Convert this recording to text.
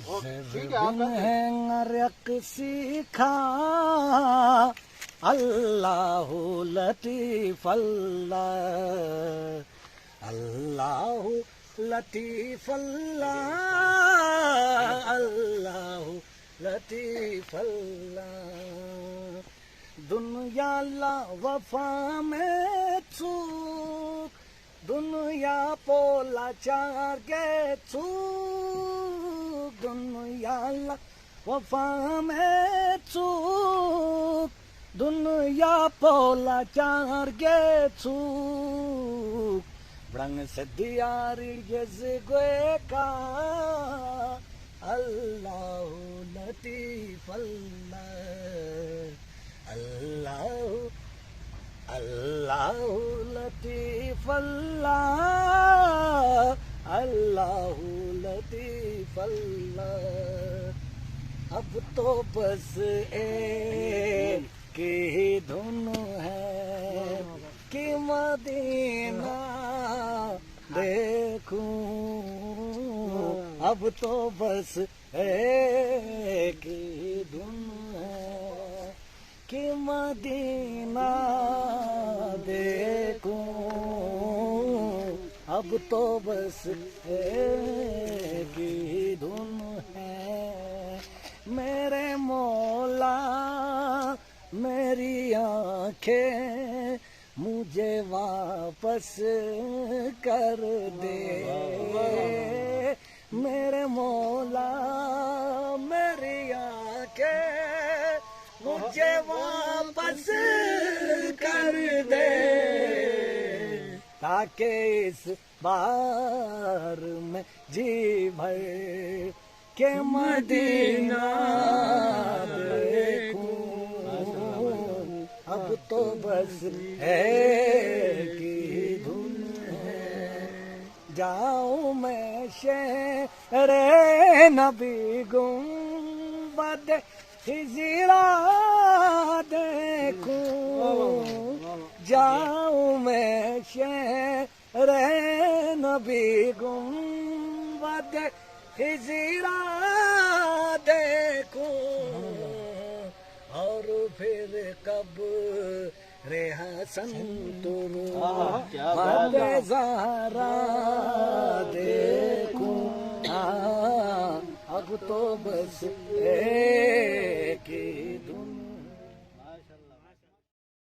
بن ہے غرق سیکھا اللہ لطیف اللہ اللہ لطیف اللہ اللہ لطیف اللہ دنیا لا وفا میں چوک دنیا پولا چار گے چوک دنیا لا وفا میں چوک دنیا پولا چار گے چوک برنگ سے دیار یز گوے کا اللہ لطیف اللہ اللہ اللہ لطیف اللہ اللہ لطیف اللہ اب تو بس ایک ہی دھن ہے کہ مدینہ دیکھوں اب تو بس ایک ہی دھن ہے کہ مدینہ دیکھوں اب تو بس ایک ہی دھن ہے میرے مولا میری آنکھیں مجھے واپس کر دے میرے مولا میری آنکھیں مجھے واپس کر دے تاکہ اس بار میں جی بھر کے مدینہ دیکھوں اب تو بس ایک ہی دھن ہے جاؤں میں شہر نبی گنبد ہجرا دیکھوں جاؤں میں شہر نبی گنبد ہجرا دیکھوں اور پھر کب حسن تر زہرا دیکھوں اب تو بس ایک